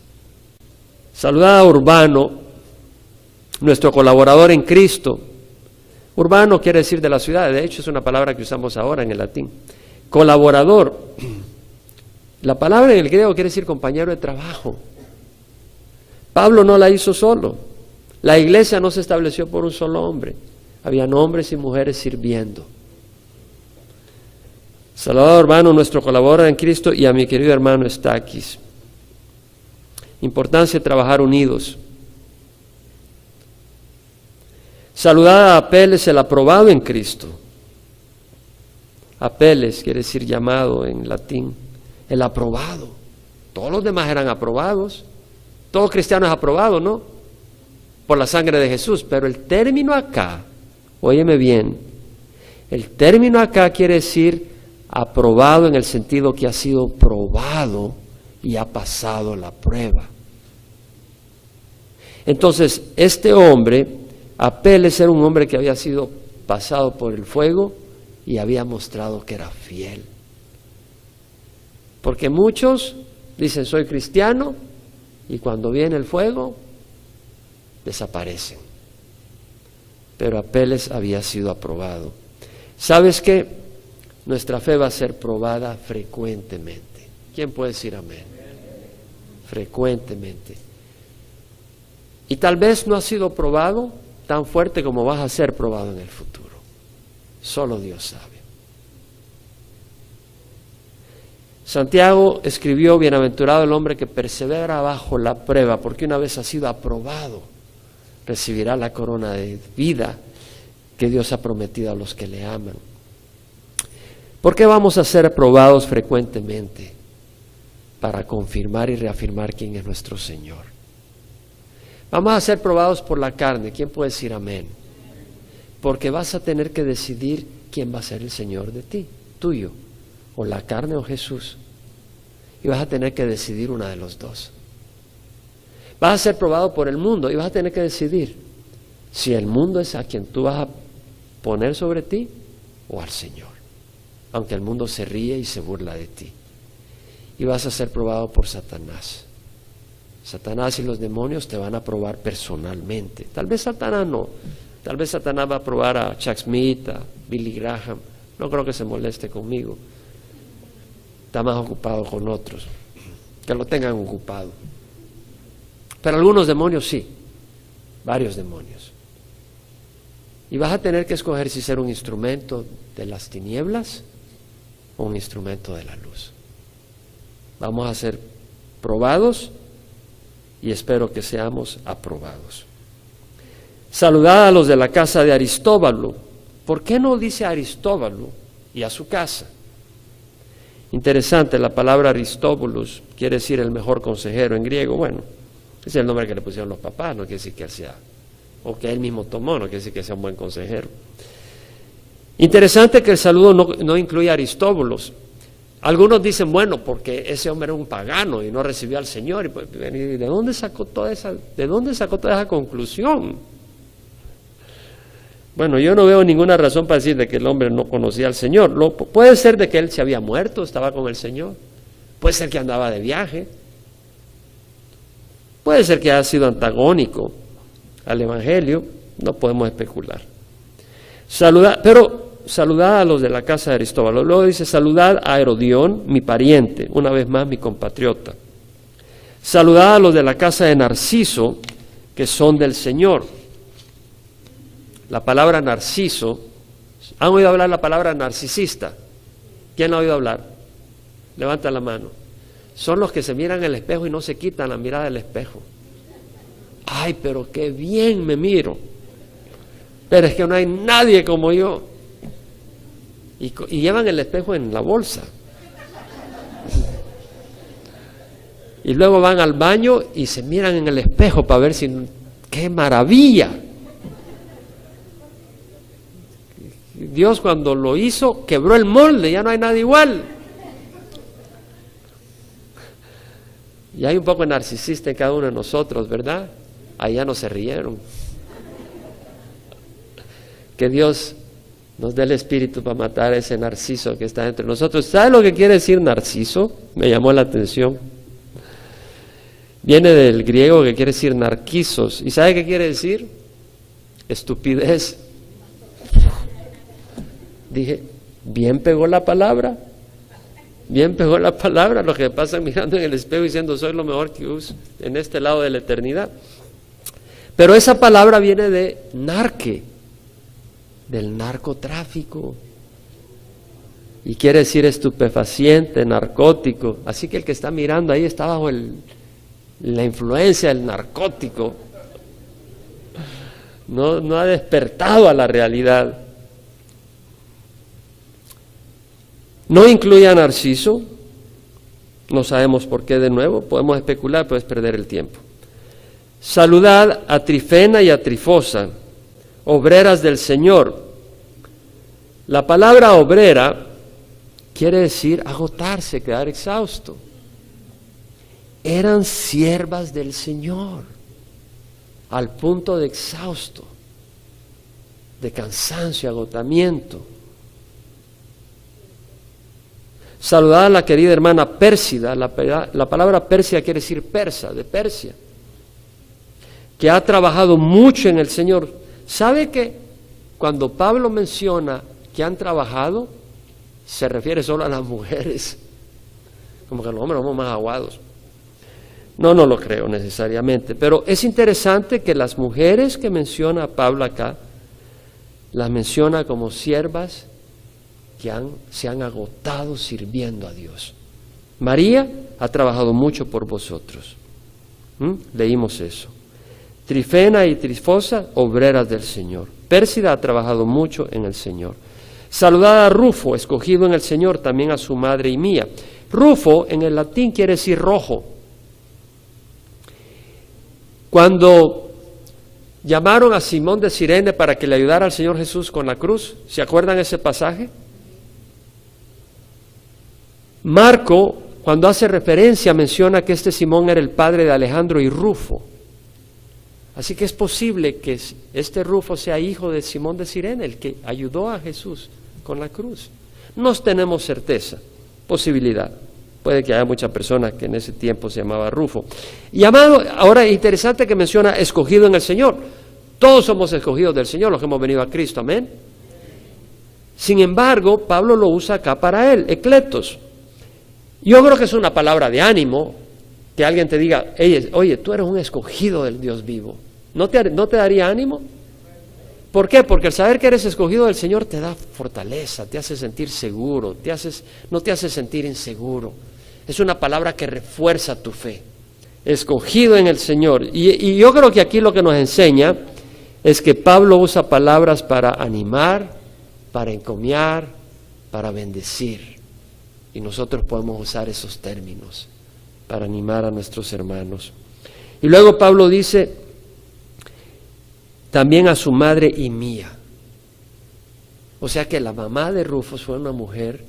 Saludad a Urbano, nuestro colaborador en Cristo. Urbano quiere decir de la ciudad, de hecho es una palabra que usamos ahora en el latín. Colaborador, la palabra en el griego quiere decir compañero de trabajo. Pablo no la hizo solo. La iglesia no se estableció por un solo hombre. Habían hombres y mujeres sirviendo. Saludad a Urbano, nuestro colaborador en Cristo, y a mi querido hermano Estaquis. Importancia de trabajar unidos. Saludad a Apeles, el aprobado en Cristo. Apeles quiere decir llamado en latín, el aprobado. Todos los demás eran aprobados. Todo cristiano es aprobado, ¿no? Por la sangre de Jesús. Pero el término acá, óyeme bien, el término acá quiere decir aprobado en el sentido que ha sido probado y ha pasado la prueba. Entonces, este hombre, Apeles, era un hombre que había sido pasado por el fuego y había mostrado que era fiel. Porque muchos dicen, soy cristiano, y cuando viene el fuego, desaparecen. Pero Apeles había sido aprobado. ¿Sabes qué? Nuestra fe va a ser probada frecuentemente. ¿Quién puede decir amén? Frecuentemente. Y tal vez no ha sido probado tan fuerte como vas a ser probado en el futuro. Solo Dios sabe. Santiago escribió, bienaventurado el hombre que persevera bajo la prueba, porque una vez ha sido aprobado, recibirá la corona de vida que Dios ha prometido a los que le aman. ¿Por qué vamos a ser probados frecuentemente? Para confirmar y reafirmar quién es nuestro Señor. Vamos a ser probados por la carne. ¿Quién puede decir amén? Porque vas a tener que decidir quién va a ser el Señor de ti, tuyo, o la carne o Jesús. Y vas a tener que decidir una de los dos. Vas a ser probado por el mundo y vas a tener que decidir si el mundo es a quien tú vas a poner sobre ti o al Señor. Aunque el mundo se ríe y se burla de ti. Y vas a ser probado por Satanás. Satanás y los demonios te van a probar personalmente. Tal vez Satanás no. Tal vez Satanás va a probar a Chuck Smith, a Billy Graham. No creo que se moleste conmigo. Está más ocupado con otros. Que lo tengan ocupado. Pero algunos demonios sí. Varios demonios. Y vas a tener que escoger si ser un instrumento de las tinieblas o un instrumento de la luz. Vamos a ser probados y espero que seamos aprobados. Saludad a los de la casa de Aristóbulo. ¿Por qué no dice Aristóbulo y a su casa? Interesante, la palabra Aristóbulos quiere decir el mejor consejero en griego. Bueno, ese es el nombre que le pusieron los papás, no quiere decir que él sea, o que él mismo tomó, no quiere decir que sea un buen consejero. Interesante que el saludo no incluye a Aristóbulos. Algunos dicen, bueno, porque ese hombre era un pagano y no recibió al Señor. ¿Y de dónde sacó toda esa conclusión? Bueno, yo no veo ninguna razón para decir de que el hombre no conocía al Señor. Puede ser de que él se había muerto, estaba con el Señor. Puede ser que andaba de viaje. Puede ser que haya sido antagónico al Evangelio. No podemos especular. Saludad a los de la casa de Aristóbulo. Luego dice, saludad a Herodión, mi pariente, una vez más mi compatriota. Saludad a los de la casa de Narciso, que son del Señor. La palabra narciso, ¿han oído hablar la palabra narcisista? ¿Quién la ha oído hablar? Levanta la mano. Son los que se miran en el espejo y no se quitan la mirada del espejo. Ay, pero qué bien me miro. Pero es que no hay nadie como yo. Y llevan el espejo en la bolsa. Y luego van al baño y se miran en el espejo para ver si... ¡Qué maravilla! Dios cuando lo hizo quebró el molde, ya no hay nada igual. Y hay un poco de narcisista en cada uno de nosotros, ¿verdad? Ahí ya no se rieron. Que Dios nos dé el espíritu para matar a ese narciso que está entre nosotros. ¿Sabe lo que quiere decir narciso? Me llamó la atención. Viene del griego que quiere decir narquisos. ¿Y sabe qué quiere decir? Estupidez. Dije, bien pegó la palabra. Bien pegó la palabra. Lo que pasa mirando en el espejo diciendo, soy lo mejor que uso en este lado de la eternidad. Pero esa palabra viene de narque, del narcotráfico. Y quiere decir estupefaciente, narcótico. Así que el que está mirando ahí está bajo la influencia del narcótico. No ha despertado a la realidad. No incluye a Narciso. No sabemos por qué de nuevo. Podemos especular, puedes perder el tiempo. Saludad a Trifena y a Trifosa, obreras del Señor. La palabra obrera quiere decir agotarse, quedar exhausto. Eran siervas del Señor, al punto de exhausto, de cansancio, agotamiento. Saludad a la querida hermana Pérsida. La palabra Persia quiere decir persa, de Persia, que ha trabajado mucho en el Señor. ¿Sabe que cuando Pablo menciona que han trabajado, se refiere solo a las mujeres? Como que los hombres somos más aguados. No lo creo necesariamente, pero es interesante que las mujeres que menciona Pablo acá, las menciona como siervas que se han agotado sirviendo a Dios. María ha trabajado mucho por vosotros. Leímos eso. Trifena y Trifosa, obreras del Señor. Pérsida ha trabajado mucho en el Señor. Saludad a Rufo, escogido en el Señor, también a su madre y mía. Rufo en el latín quiere decir rojo. Cuando llamaron a Simón de Cirene para que le ayudara al Señor Jesús con la cruz, ¿se acuerdan ese pasaje? Marco, cuando hace referencia, menciona que este Simón era el padre de Alejandro y Rufo. Así que es posible que este Rufo sea hijo de Simón de Cirene, el que ayudó a Jesús con la cruz. No tenemos certeza, posibilidad. Puede que haya muchas personas que en ese tiempo se llamaba Rufo. Y amado, ahora es interesante que menciona escogido en el Señor. Todos somos escogidos del Señor, los que hemos venido a Cristo, amén. Sin embargo, Pablo lo usa acá para él, ecletos. Yo creo que es una palabra de ánimo, que alguien te diga, oye, tú eres un escogido del Dios vivo. ¿No te daría ánimo? ¿Por qué? Porque el saber que eres escogido del Señor te da fortaleza, te hace sentir seguro, no te hace sentir inseguro. Es una palabra que refuerza tu fe. Escogido en el Señor. Y yo creo que aquí lo que nos enseña es que Pablo usa palabras para animar, para encomiar, para bendecir. Y nosotros podemos usar esos términos para animar a nuestros hermanos. Y luego Pablo dice, también a su madre y mía. O sea que la mamá de Rufus fue una mujer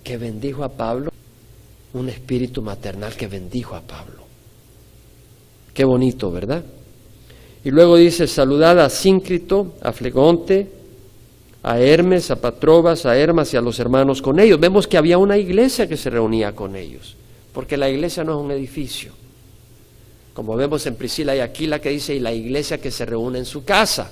que bendijo a Pablo, un espíritu maternal que bendijo a Pablo. Qué bonito, ¿verdad? Y luego dice, saludad a Síncrito, a Flegonte, a Hermes, a Patrobas, a Hermas y a los hermanos con ellos. Vemos que había una iglesia que se reunía con ellos, porque la iglesia no es un edificio. Como vemos en Priscila y Aquila que dice, y la iglesia que se reúne en su casa.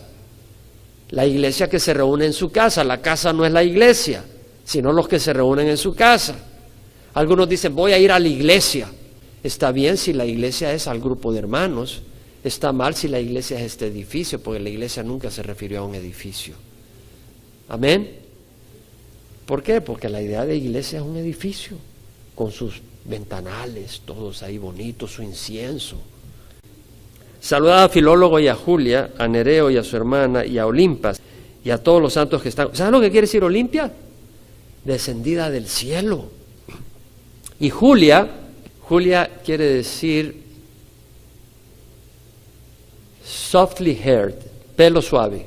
La iglesia que se reúne en su casa, la casa no es la iglesia, sino los que se reúnen en su casa. Algunos dicen, voy a ir a la iglesia. Está bien si la iglesia es al grupo de hermanos, está mal si la iglesia es este edificio, porque la iglesia nunca se refirió a un edificio. Amén. ¿Por qué? Porque la idea de iglesia es un edificio, con sus ventanales, todos ahí bonitos, su incienso. Saludad a Filólogo y a Julia, a Nereo y a su hermana, y a Olimpas, y a todos los santos que están. ¿Sabes lo que quiere decir Olimpia? Descendida del cielo. Y Julia Julia quiere decir softly haired, pelo suave.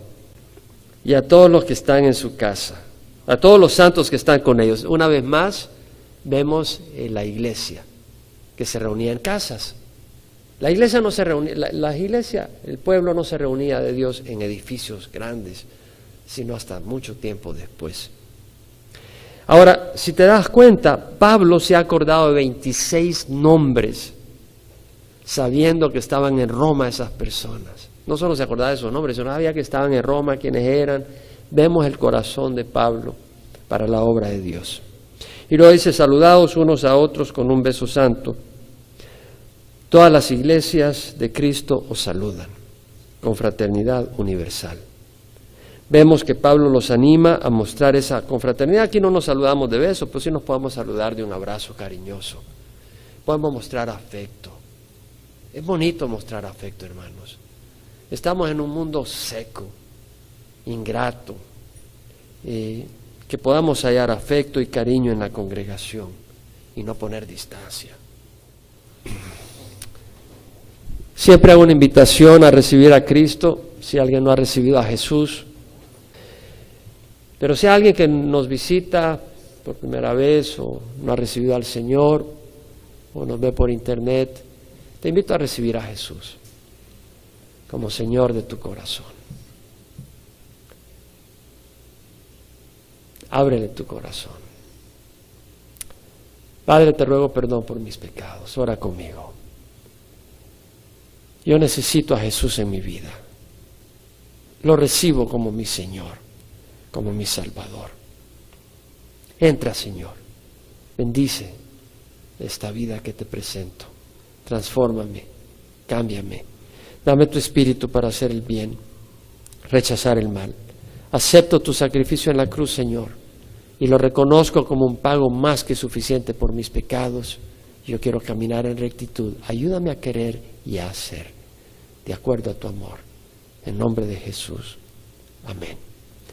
Y a todos los que están en su casa, a todos los santos que están con ellos. Una vez más, vemos la iglesia que se reunía en casas. La iglesia no se reunía, la iglesia, el pueblo no se reunía de Dios en edificios grandes, sino hasta mucho tiempo después. Ahora, si te das cuenta, Pablo se ha acordado de 26 nombres, sabiendo que estaban en Roma esas personas. No solo se acordaba de esos nombres, sino sabía que estaban en Roma, quiénes eran. Vemos el corazón de Pablo para la obra de Dios. Y luego dice, saludados unos a otros con un beso santo. Todas las iglesias de Cristo os saludan, con fraternidad universal. Vemos que Pablo los anima a mostrar esa confraternidad. Aquí no nos saludamos de beso, pero sí nos podemos saludar de un abrazo cariñoso. Podemos mostrar afecto. Es bonito mostrar afecto, hermanos. Estamos en un mundo seco, ingrato, que podamos hallar afecto y cariño en la congregación y no poner distancia. Siempre hago una invitación a recibir a Cristo, si alguien no ha recibido a Jesús. Pero si hay alguien que nos visita por primera vez o no ha recibido al Señor o nos ve por internet, te invito a recibir a Jesús como Señor de tu corazón. Ábrele tu corazón. Padre, te ruego perdón por mis pecados. Ora conmigo. Yo necesito a Jesús en mi vida. Lo recibo como mi Señor, como mi Salvador. Entra, Señor. Bendice esta vida que te presento. Transfórmame, cámbiame. Dame tu espíritu para hacer el bien, rechazar el mal. Acepto tu sacrificio en la cruz, Señor, y lo reconozco como un pago más que suficiente por mis pecados. Yo quiero caminar en rectitud. Ayúdame a querer y a hacer de acuerdo a tu amor. En nombre de Jesús. Amén.